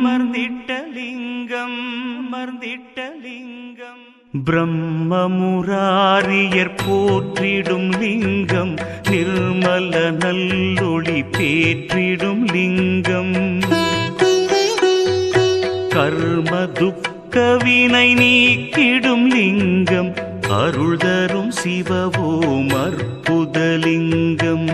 மர்ந்திட்டலிங்கம் பிரம்மமுராரியர் போற்றிடும் லிங்கம், நிர்மல நல்லொளி பேற்றிடும் லிங்கம், கர்ம துக்கவினை நீக்கிடும் லிங்கம், அருள் தரும் சிவவோம் அற்புதலிங்கம்.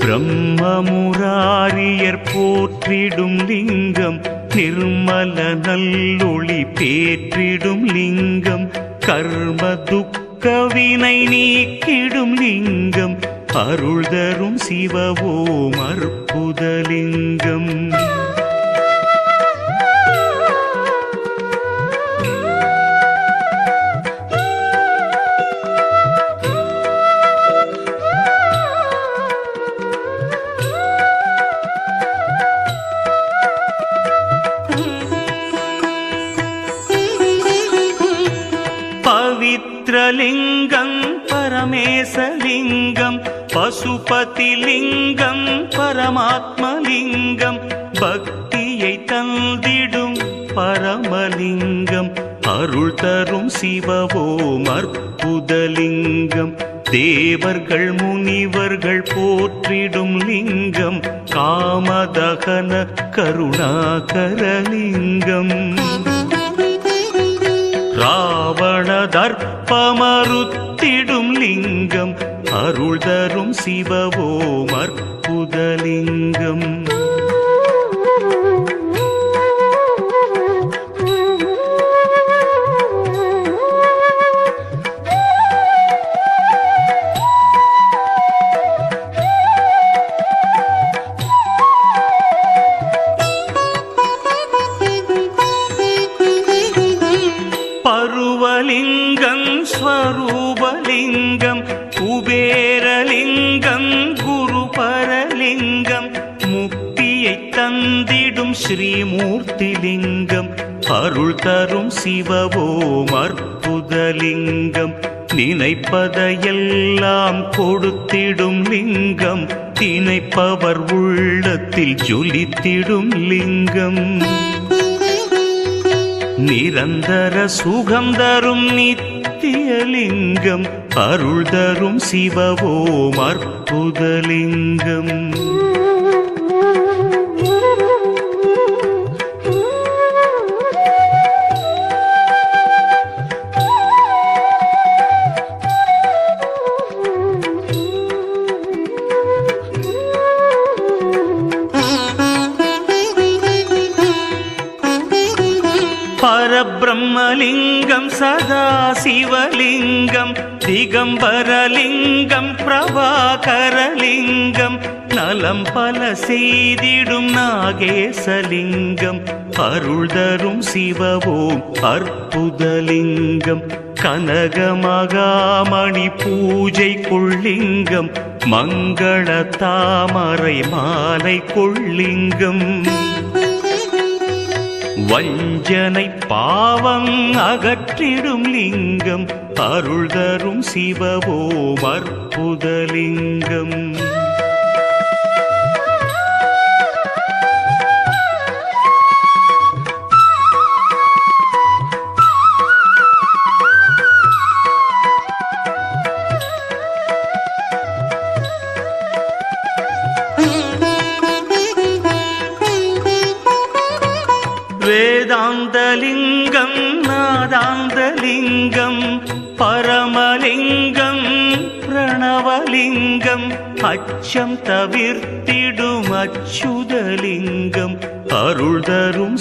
பிரம்மமுராரியர் போற்றிடும் லிங்கம், நிர்மல நல்லொளி பேற்றிடும் லிங்கம், கர்ம துக்கவினை நீக்கிடும் லிங்கம், அருள் தரும் சிவவோம் அற்புதலிங்கம். பவித்ரலிங்கம் பரமேசலிங்கம், பசுபதிலிங்கம் பரமாத்மலிங்கம், பக்தியை தந்திடும் பரமலிங்கம், அருள் தரும் சிவவோம் அற்புதலிங்கம். தேவர்கள் முனிவர்கள் போற்றிடும் லிங்கம், காமதகன கருணாகரலிங்கம், ராவண தர்ப்பமறுத்திடும் லிங்கம், அருள் தரும் சிவவோம் அற்புதலிங்கம். பருவலிங்கம் ஸ்வரூபலிங்கம், குபேரலிங்கம் குருபரலிங்கம், முக்தியை தந்திடும் ஸ்ரீமூர்த்திலிங்கம், அருள் தரும் சிவவோம் அற்புதலிங்கம், நினைப்பதையெல்லாம் கொடுத்திடும் லிங்கம், தினைப்பவர் உள்ளத்தில் ஜொலித்திடும் லிங்கம், நிரந்தர சுகம் தரும் நித்தியலிங்கம், அருள் தரும் சிவவோம் அற்புதலிங்கம். பரபிரம்மலிங்கம் சதாசிவலிங்கம், திகம்பரலிங்கம் பிரபாகரலிங்கம், நலம் பல செய்திடும் நாகேசலிங்கம், அருள் தரும் சிவவோம் அற்புதலிங்கம், கனகமகாமணி பூஜை கொள்ளிங்கம், மங்கள தாமரை மாலை கொள்ளிங்கம், வஞ்சனை பாவம் அகற்றிடும் லிங்கம், அருள் தரும் சிவவோம் அற்புதலிங்கம். வேதாந்தலிங்கம் நாதாந்தலிங்கம், பரமலிங்கம் பிரணவலிங்கம், அச்சம் தவிர்த்திடும் அச்சுதலிங்கம், அருள் தரும்